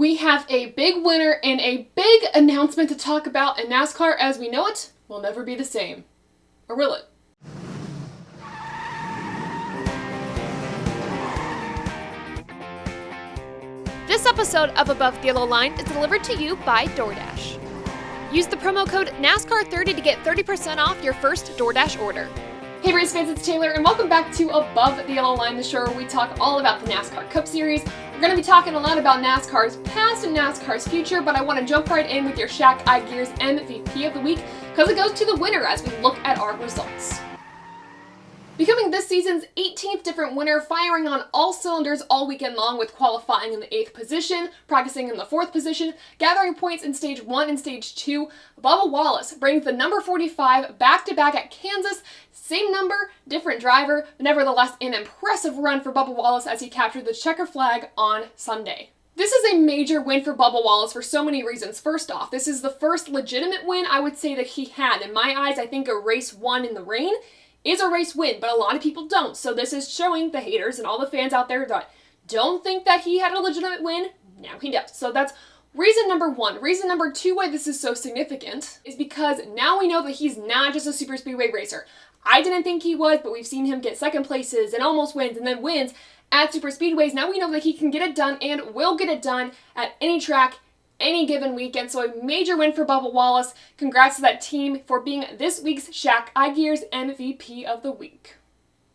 We have a big winner and a big announcement to talk about, and NASCAR as we know it will never be the same. Or will it? This episode of Above the Yellow Line is delivered to you by Doordash. Use the promo code NASCAR30 to get 30% off your first Doordash order. Hey race fans, it's Taylor, and welcome back to Above the Yellow Line, the show where we talk all about the NASCAR Cup Series. We're going to be talking a lot about NASCAR's past and NASCAR's future, but I want to jump right in with your Shaq iGears MVP of the week, because it goes to the winner as we look at our results. Becoming this season's 18th different winner, firing on all cylinders all weekend long with qualifying in the 8th position, practicing in the 4th position, gathering points in Stage 1 and Stage 2, Bubba Wallace brings the number 45 back-to-back at Kansas. Same number, different driver, but nevertheless an impressive run for Bubba Wallace as he captured the checker flag on Sunday. This is a major win for Bubba Wallace for so many reasons. First off, this is the first legitimate win I would say that he had. In my eyes, I think a race won in the rain is a race win, but a lot of people don't. So this is showing the haters and all the fans out there that don't think that he had a legitimate win. Now he does. So that's reason number one. Reason number two why this is so significant is because now we know that he's not just a super speedway racer. I didn't think he was, but we've seen him get second places and almost wins and then wins at super speedways. Now we know that he can get it done and will get it done at any track, any given weekend. So a major win for Bubba Wallace. Congrats to that team for being this week's Shaq iGears MVP of the week.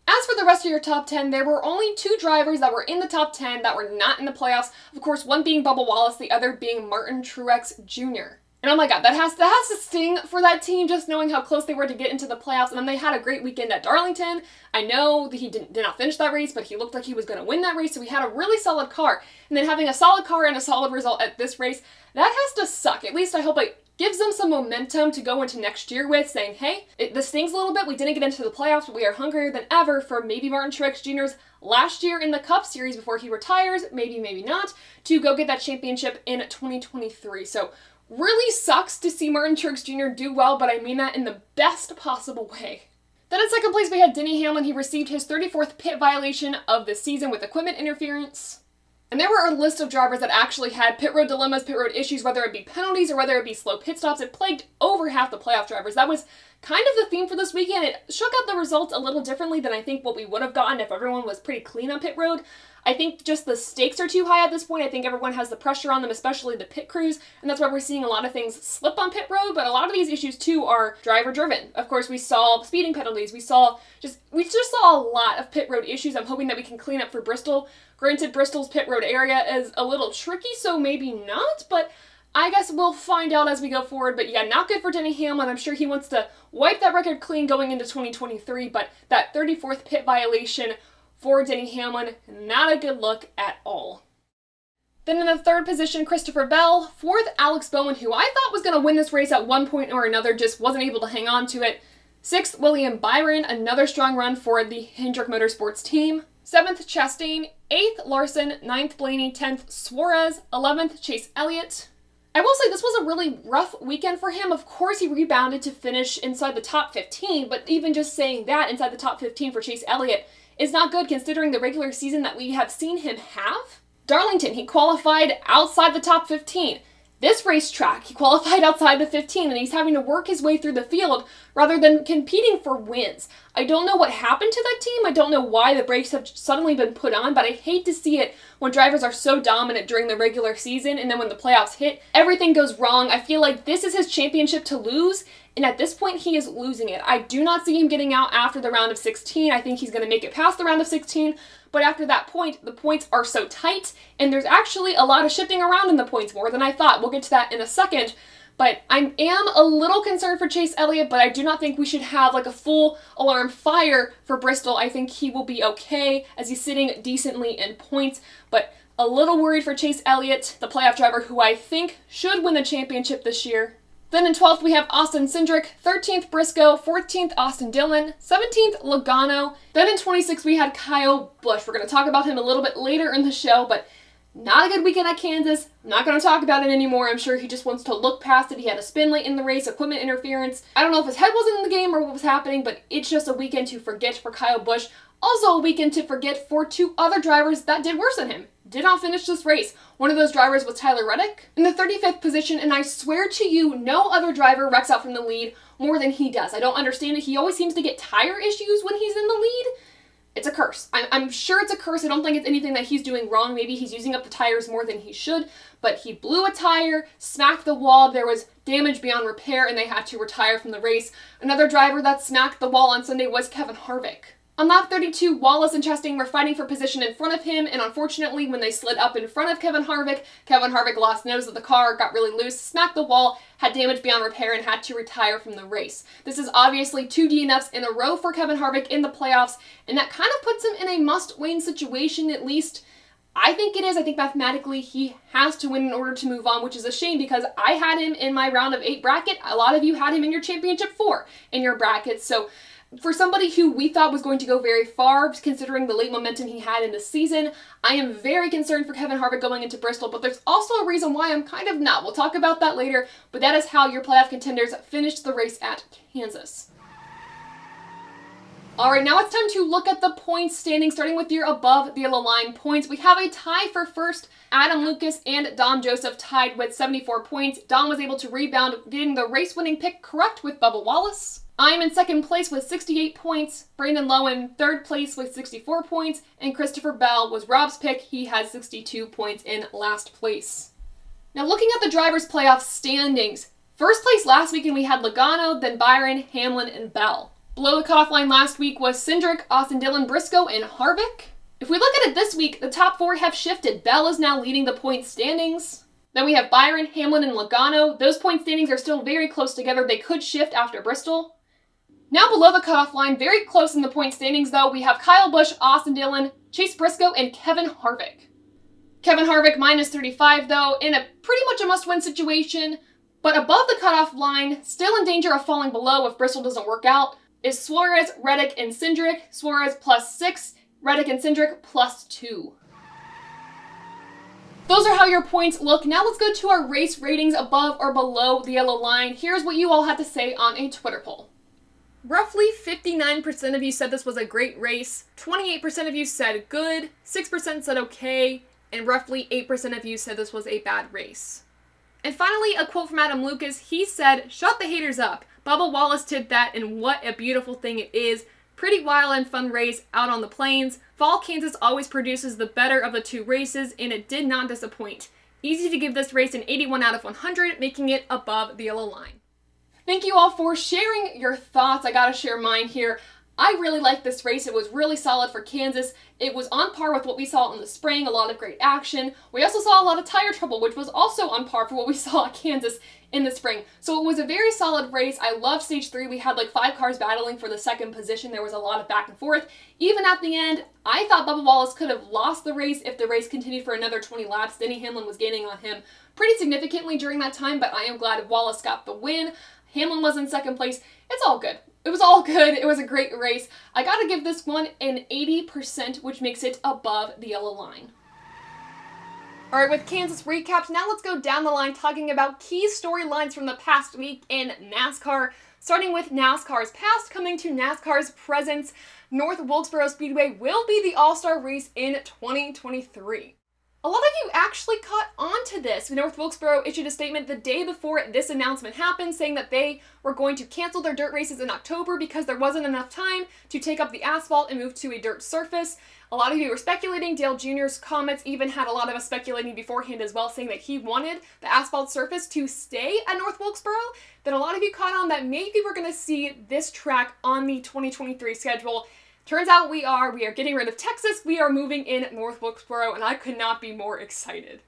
As for the rest of your top 10, there were only two drivers that were in the top 10 that were not in the playoffs. Of course, one being Bubba Wallace, the other being Martin Truex Jr. And oh my god, that has to sting for that team, just knowing how close they were to get into the playoffs. And then they had a great weekend at Darlington. I know that he did not finish that race, but he looked like he was going to win that race, so he had a really solid car. And then having a solid car and a solid result at this race, that has to suck. At least I hope it gives them some momentum to go into next year with, saying, hey, this stings a little bit. We didn't get into the playoffs, but we are hungrier than ever for maybe Martin Truex Jr.'s last year in the Cup Series before he retires, maybe not, to go get that championship in 2023. So really sucks to see Martin Truex Jr. do well, but I mean that in the best possible way. Then in second place we had Denny Hamlin. He received his 34th pit violation of the season with equipment interference. And there were a list of drivers that actually had pit road dilemmas, pit road issues, whether it be penalties or whether it be slow pit stops. It plagued over half the playoff drivers. That was kind of the theme for this weekend. It shook out the results a little differently than I think what we would have gotten if everyone was pretty clean on pit road. I think just the stakes are too high at this point. I think everyone has the pressure on them, especially the pit crews, and that's why we're seeing a lot of things slip on pit road, but a lot of these issues too are driver driven. Of course, we saw speeding penalties, we just saw a lot of pit road issues. I'm hoping that we can clean up for Bristol. Granted, Bristol's pit road area is a little tricky, so maybe not, but I guess we'll find out as we go forward. But yeah, not good for Denny Hamlin. I'm sure he wants to wipe that record clean going into 2023, but that 34th pit violation for Denny Hamlin, not a good look at all. Then in the third position, Christopher Bell. Fourth, Alex Bowman, who I thought was going to win this race at one point or another, just wasn't able to hang on to it. Sixth, William Byron, another strong run for the Hendrick Motorsports team. Seventh, Chastain. Eighth, Larson. Ninth, Blaney. 10th, Suarez. 11th, Chase Elliott. I will say this was a really rough weekend for him. Of course, he rebounded to finish inside the top 15, but even just saying that, inside the top 15 for Chase Elliott is not good considering the regular season that we have seen him have. Darlington, he qualified outside the top 15. This racetrack, he qualified outside the 15, and he's having to work his way through the field rather than competing for wins. I don't know what happened to that team. I don't know why the brakes have suddenly been put on, but I hate to see it when drivers are so dominant during the regular season, and then when the playoffs hit, everything goes wrong. I feel like this is his championship to lose, and at this point, he is losing it. I do not see him getting out after the round of 16. I think he's going to make it past the round of 16, but after that point, the points are so tight, and there's actually a lot of shifting around in the points more than I thought. We'll get to that in a second, but I am a little concerned for Chase Elliott, but I do not think we should have like a full alarm fire for Bristol. I think he will be okay as he's sitting decently in points, but a little worried for Chase Elliott, the playoff driver who I think should win the championship this year. Then in 12th, we have Austin Cindric, 13th Briscoe, 14th Austin Dillon, 17th Logano. Then in 26th, we had Kyle Busch. We're going to talk about him a little bit later in the show, but not a good weekend at Kansas. I'm not going to talk about it anymore. I'm sure he just wants to look past it. He had a spin late in the race, equipment interference. I don't know if his head wasn't in the game or what was happening, but it's just a weekend to forget for Kyle Busch. Also a weekend to forget for two other drivers that did worse than him. did not finish this race. One of those drivers was Tyler Reddick in the 35th position, and I swear to you, no other driver wrecks out from the lead more than he does. I don't understand it. He always seems to get tire issues when he's in the lead. It's a curse. I'm sure it's a curse. I don't think it's anything that he's doing wrong. Maybe he's using up the tires more than he should, but he blew a tire, smacked the wall. There was damage beyond repair, and they had to retire from the race. Another driver that smacked the wall on Sunday was Kevin Harvick. On lap 32, Wallace and Chastain were fighting for position in front of him, and unfortunately, when they slid up in front of Kevin Harvick lost nose of the car, got really loose, smacked the wall, had damage beyond repair, and had to retire from the race. This is obviously 2 DNFs in a row for Kevin Harvick in the playoffs, and that kind of puts him in a must-win situation, at least I think it is. I think mathematically he has to win in order to move on, which is a shame because I had him in my round of 8 bracket. A lot of you had him in your championship 4 in your brackets, so for somebody who we thought was going to go very far, considering the late momentum he had in the season, I am very concerned for Kevin Harvick going into Bristol, but there's also a reason why I'm kind of not. We'll talk about that later, but that is how your playoff contenders finished the race at Kansas. Alright, now it's time to look at the points standing, starting with your above the yellow line points. We have a tie for first. Adam Lucas and Dom Joseph tied with 74 points. Dom was able to rebound, getting the race-winning pick correct with Bubba Wallace. I'm in second place with 68 points, Brandon Lowe in third place with 64 points, and Christopher Bell was Rob's pick. He had 62 points in last place. Now looking at the drivers' playoff standings, first place last weekend we had Logano, then Byron, Hamlin, and Bell. Below the cutoff line last week was Cindric, Austin Dillon, Briscoe, and Harvick. If we look at it this week, the top 4 have shifted. Bell is now leading the point standings. Then we have Byron, Hamlin, and Logano. Those point standings are still very close together. They could shift after Bristol. Now below the cutoff line, very close in the point standings though, we have Kyle Busch, Austin Dillon, Chase Briscoe, and Kevin Harvick. Kevin Harvick minus 35 though, in a pretty much a must-win situation, but above the cutoff line, still in danger of falling below if Bristol doesn't work out, is Suarez, Reddick, and Cindric. Suarez +6, Reddick and Cindric +2. Those are how your points look. Now let's go to our race ratings above or below the yellow line. Here's what you all had to say on a Twitter poll. Roughly 59% of you said this was a great race, 28% of you said good, 6% said okay, and roughly 8% of you said this was a bad race. And finally, a quote from Adam Lucas. He said, "Shut the haters up. Bubba Wallace did that, and what a beautiful thing it is. Pretty wild and fun race out on the plains. Fall Kansas always produces the better of the 2 races, and it did not disappoint. Easy to give this race an 81 out of 100, making it above the yellow line." Thank you all for sharing your thoughts. I gotta share mine here. I really liked this race. It was really solid for Kansas. It was on par with what we saw in the spring, a lot of great action. We also saw a lot of tire trouble, which was also on par for what we saw at Kansas in the spring. So it was a very solid race. I love stage 3. We had like 5 cars battling for the second position. There was a lot of back and forth. Even at the end, I thought Bubba Wallace could have lost the race if the race continued for another 20 laps. Denny Hamlin was gaining on him pretty significantly during that time, but I am glad Wallace got the win. Hamlin was in second place. It's all good. It was all good. It was a great race. I gotta give this one an 80%, which makes it above the yellow line. Alright, with Kansas recapped, now let's go down the line talking about key storylines from the past week in NASCAR. Starting with NASCAR's past, coming to NASCAR's present, North Wilkesboro Speedway will be the All-Star race in 2023. A lot of you actually caught on to this. North Wilkesboro issued a statement the day before this announcement happened saying that they were going to cancel their dirt races in October because there wasn't enough time to take up the asphalt and move to a dirt surface. A lot of you were speculating. Dale Jr.'s comments even had a lot of us speculating beforehand as well, saying that he wanted the asphalt surface to stay at North Wilkesboro. Then a lot of you caught on that maybe we're going to see this track on the 2023 schedule. Turns out we are getting rid of Texas, we are moving in North Wilkesboro, and I could not be more excited.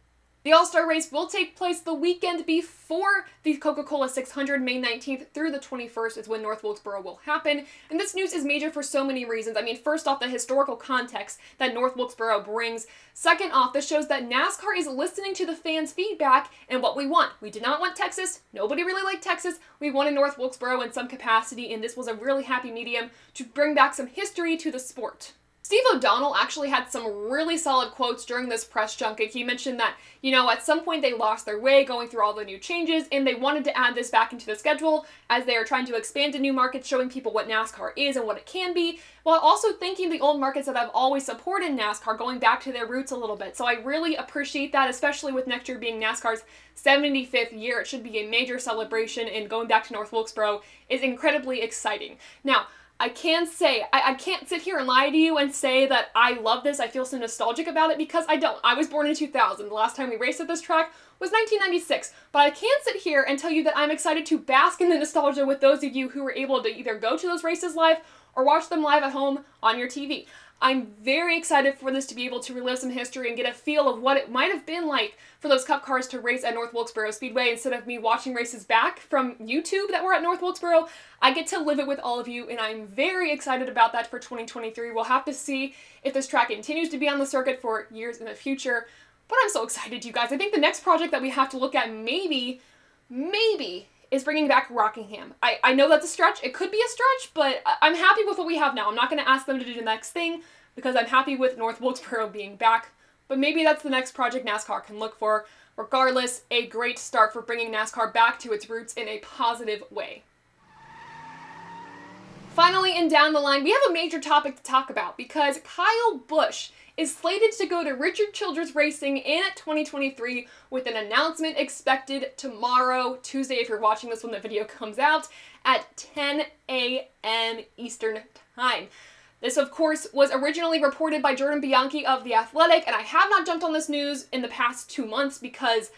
The All-Star race will take place the weekend before the Coca-Cola 600, May 19th through the 21st is when North Wilkesboro will happen. And this news is major for so many reasons. I mean, first off, the historical context that North Wilkesboro brings. Second off, this shows that NASCAR is listening to the fans' feedback and what we want. We did not want Texas. Nobody really liked Texas. We wanted North Wilkesboro in some capacity, and this was a really happy medium to bring back some history to the sport. Steve O'Donnell actually had some really solid quotes during this press junket. He mentioned that, at some point they lost their way going through all the new changes, and they wanted to add this back into the schedule as they are trying to expand to new markets, showing people what NASCAR is and what it can be, while also thanking the old markets that have always supported NASCAR, going back to their roots a little bit. So I really appreciate that, especially with next year being NASCAR's 75th year. It should be a major celebration, and going back to North Wilkesboro is incredibly exciting. Now, I can say, I can't sit here and lie to you and say that I love this, I feel so nostalgic about it, because I don't. I was born in 2000. The last time we raced at this track was 1996. But I can sit here and tell you that I'm excited to bask in the nostalgia with those of you who were able to either go to those races live or watch them live at home on your TV. I'm very excited for this to be able to relive some history and get a feel of what it might have been like for those Cup cars to race at North Wilkesboro Speedway instead of me watching races back from YouTube that were at North Wilkesboro. I get to live it with all of you, and I'm very excited about that for 2023. We'll have to see if this track continues to be on the circuit for years in the future, but I'm so excited, you guys. I think the next project that we have to look at maybe is bringing back Rockingham. I know that's a stretch. It could be a stretch, but I'm happy with what we have now. I'm not going to ask them to do the next thing because I'm happy with North Wilkesboro being back, but maybe that's the next project NASCAR can look for. Regardless, a great start for bringing NASCAR back to its roots in a positive way. Finally, and down the line, we have a major topic to talk about because Kyle Busch is slated to go to Richard Childress Racing in 2023 with an announcement expected tomorrow, Tuesday, if you're watching this when the video comes out, at 10 a.m. Eastern Time. This, of course, was originally reported by Jordan Bianchi of The Athletic, and I have not jumped on this news in the past 2 months because,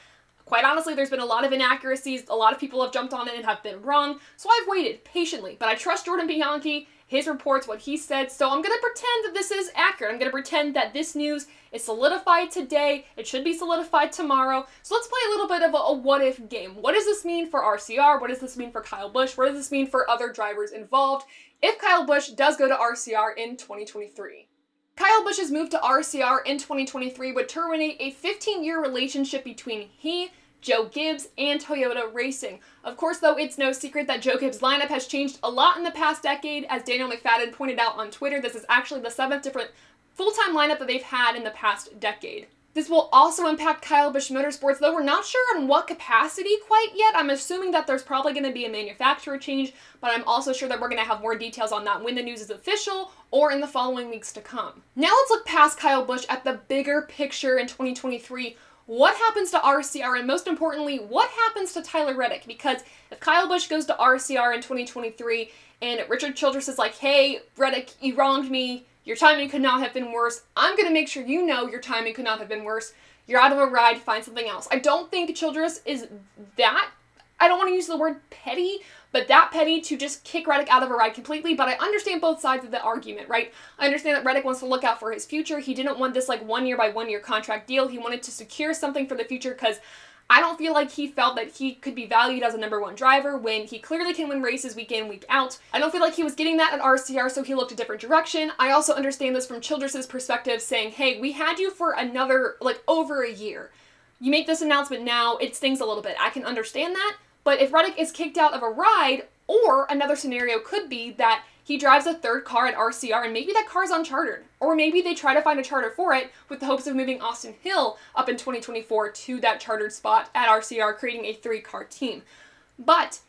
quite honestly, there's been a lot of inaccuracies. A lot of people have jumped on it and have been wrong, so I've waited patiently. But I trust Jordan Bianchi, his reports, what he said, so I'm going to pretend that this is accurate. I'm going to pretend that this news is solidified today. It should be solidified tomorrow. So let's play a little bit of a what-if game. What does this mean for RCR? What does this mean for Kyle Busch? What does this mean for other drivers involved if Kyle Busch does go to RCR in 2023? Kyle Busch's move to RCR in 2023 would terminate a 15-year relationship between he, Joe Gibbs, and Toyota Racing. Of course, though, it's no secret that Joe Gibbs' lineup has changed a lot in the past decade. As Daniel McFadden pointed out on Twitter, this is actually the 7th different full-time lineup that they've had in the past decade. This will also impact Kyle Busch Motorsports, though we're not sure on what capacity quite yet. I'm assuming that there's probably going to be a manufacturer change, but I'm also sure that we're going to have more details on that when the news is official or in the following weeks to come. Now let's look past Kyle Busch at the bigger picture in 2023. What happens to RCR, and most importantly, what happens to Tyler Reddick? Because if Kyle Busch goes to RCR in 2023 and Richard Childress is like, hey, Reddick, you wronged me, your timing could not have been worse, I'm going to make sure you know your timing could not have been worse, you're out of a ride, find something else. I don't think Childress is that, I don't want to use the word petty, but that petty to just kick Reddick out of a ride completely, but I understand both sides of the argument, right? I understand that Reddick wants to look out for his future. He didn't want this like 1 year by 1 year contract deal. He wanted to secure something for the future because I don't feel like he felt that he could be valued as a #1 driver when he clearly can win races week in, week out. I don't feel like he was getting that at RCR, so he looked a different direction. I also understand this from Childress's perspective, saying, hey, we had you for another, over a year. You make this announcement now, it stings a little bit. I can understand that. But if Reddick is kicked out of a ride, or another scenario could be that he drives a third car at RCR and maybe that car's unchartered. Or maybe they try to find a charter for it with the hopes of moving Austin Hill up in 2024 to that chartered spot at RCR, creating a 3-car team. But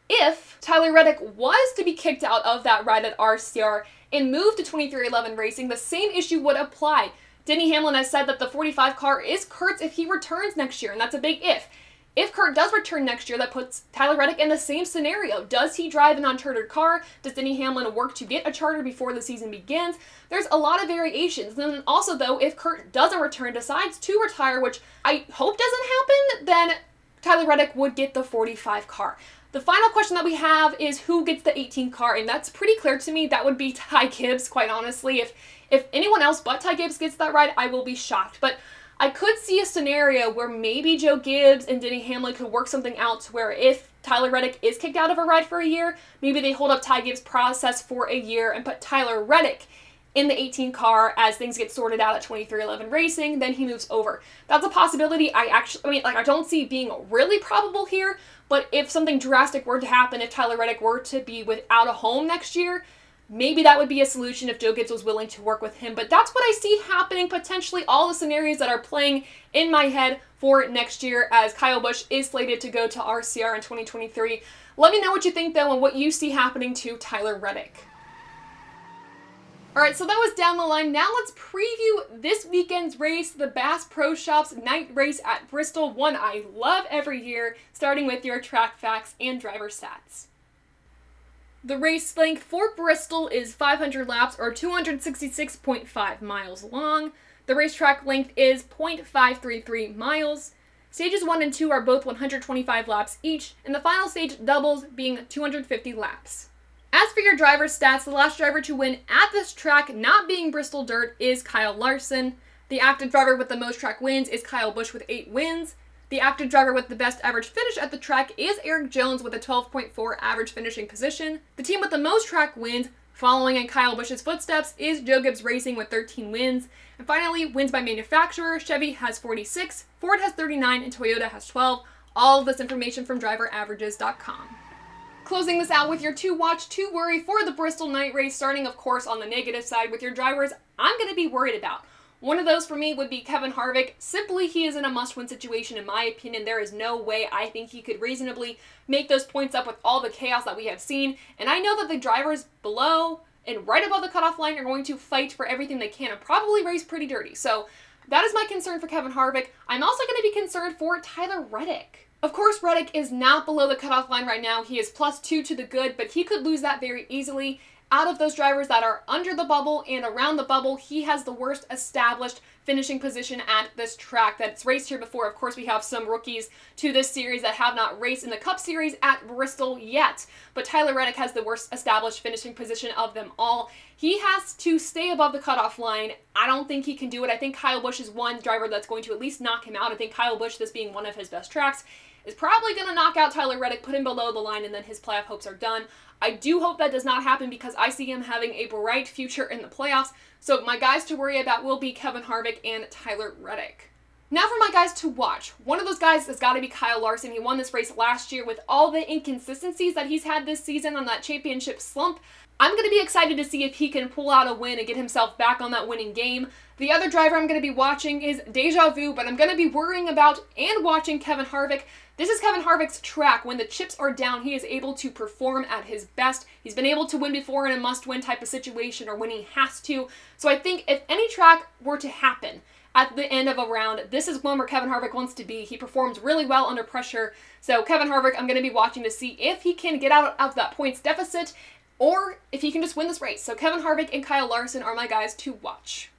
if Tyler Reddick was to be kicked out of that ride at RCR and moved to 2311 Racing, the same issue would apply. Denny Hamlin has said that the 45 car is Kurt's if he returns next year, and that's a big if. If Kurt does return next year, that puts Tyler Reddick in the same scenario. Does he drive an unchartered car? Does Denny Hamlin work to get a charter before the season begins? There's a lot of variations. And then also, though, if Kurt doesn't return, decides to retire, which I hope doesn't happen, then Tyler Reddick would get the 45 car. The final question that we have is who gets the 18 car, and that's pretty clear to me. That would be Ty Gibbs, quite honestly. If anyone else but Ty Gibbs gets that ride, I will be shocked. But I could see a scenario where maybe Joe Gibbs and Denny Hamlin could work something out to where if Tyler Reddick is kicked out of a ride for a year, maybe they hold up Ty Gibbs' process for a year and put Tyler Reddick in the 18 car as things get sorted out at 2311 Racing, then he moves over. That's a possibility I don't see being really probable here, but if something drastic were to happen, if Tyler Reddick were to be without a home next year, Maybe that would be a solution if Joe Gibbs was willing to work with him, but that's what I see happening, potentially all the scenarios that are playing in my head for next year as Kyle Busch is slated to go to RCR in 2023. Let me know what you think, though, and what you see happening to Tyler Reddick. Alright, so that was down the line. Now let's preview this weekend's race, the Bass Pro Shops night race at Bristol, one I love every year, starting with your track facts and driver stats. The race length for Bristol is 500 laps or 266.5 miles long. The racetrack length is 0.533 miles. Stages 1 and 2 are both 125 laps each, and the final stage doubles being 250 laps. As for your driver stats, the last driver to win at this track, not being Bristol Dirt, is Kyle Larson. The active driver with the most track wins is Kyle Busch with 8 wins. The active driver with the best average finish at the track is Eric Jones with a 12.4 average finishing position. The team with the most track wins, following in Kyle Busch's footsteps, is Joe Gibbs Racing with 13 wins. And finally, wins by manufacturer, Chevy has 46, Ford has 39, and Toyota has 12. All of this information from driveraverages.com. Closing this out with your to watch, to worry for the Bristol night race, starting of course on the negative side with your drivers I'm going to be worried about. One of those for me would be Kevin Harvick. Simply, he is in a must-win situation in my opinion. There is no way I think he could reasonably make those points up with all the chaos that we have seen. And I know that the drivers below and right above the cutoff line are going to fight for everything they can and probably race pretty dirty. So that is my concern for Kevin Harvick. I'm also going to be concerned for Tyler Reddick. Of course, Reddick is not below the cutoff line right now. He is +2 to the good, but he could lose that very easily. Out of those drivers that are under the bubble and around the bubble, he has the worst established finishing position at this track that's raced here before. Of course, we have some rookies to this series that have not raced in the Cup Series at Bristol yet, but Tyler Reddick has the worst established finishing position of them all. He has to stay above the cutoff line. I don't think he can do it. I think Kyle Busch is one driver that's going to at least knock him out. I think Kyle Busch, this being one of his best tracks, is probably going to knock out Tyler Reddick, put him below the line, and then his playoff hopes are done. I do hope that does not happen because I see him having a bright future in the playoffs. So my guys to worry about will be Kevin Harvick and Tyler Reddick. Now for my guys to watch. One of those guys has got to be Kyle Larson. He won this race last year with all the inconsistencies that he's had this season on that championship slump. I'm going to be excited to see if he can pull out a win and get himself back on that winning game. The other driver I'm going to be watching is Deja Vu, but I'm going to be worrying about and watching Kevin Harvick. This is Kevin Harvick's track. When the chips are down, he is able to perform at his best. He's been able to win before in a must-win type of situation or when he has to. So I think if any track were to happen at the end of a round, this is one where Kevin Harvick wants to be. He performs really well under pressure. So Kevin Harvick, I'm going to be watching to see if he can get out of that points deficit or if he can just win this race. So Kevin Harvick and Kyle Larson are my guys to watch.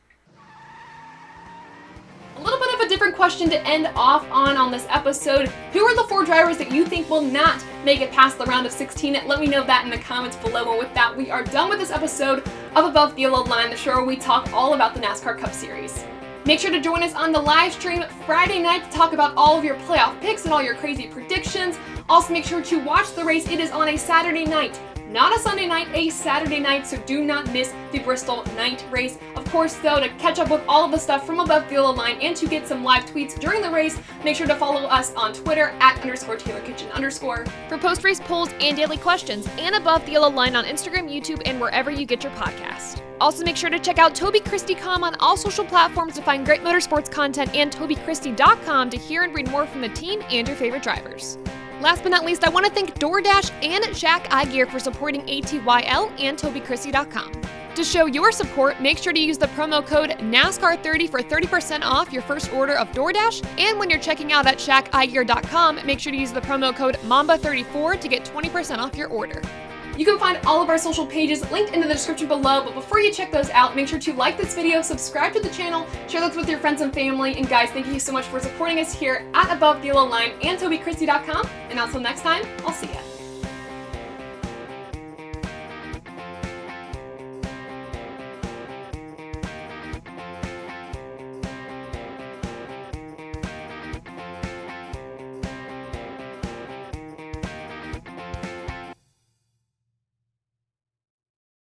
A little bit of a different question to end off on this episode. Who are the 4 drivers that you think will not make it past the round of 16? Let me know that in the comments below. And with that, we are done with this episode of Above the Yellow Line, the show where we talk all about the NASCAR Cup Series. Make sure to join us on the live stream Friday night to talk about all of your playoff picks and all your crazy predictions. Also, make sure to watch the race. It is on a Saturday night. Not a Sunday night, a Saturday night, so do not miss the Bristol night race. Of course, though, to catch up with all of the stuff from Above the Yellow Line and to get some live tweets during the race, make sure to follow us on Twitter @_TaylorKitchen_. For post-race polls and daily questions, and Above the Yellow Line on Instagram, YouTube, and wherever you get your podcast. Also, make sure to check out TobyChristieCom on all social platforms to find great motorsports content and TobyChristie.com to hear and read more from the team and your favorite drivers. Last but not least, I want to thank Doordash and Shaq Gear for supporting ATYL and TobyChristie.com. To show your support, make sure to use the promo code NASCAR30 for 30% off your first order of Doordash. And when you're checking out at ShaqGear.com, make sure to use the promo code MAMBA34 to get 20% off your order. You can find all of our social pages linked in the description below, but before you check those out, make sure to like this video, subscribe to the channel, share this with your friends and family, and guys, thank you so much for supporting us here at Above the Yellow Line and TobyChristie.com, and until next time, I'll see ya.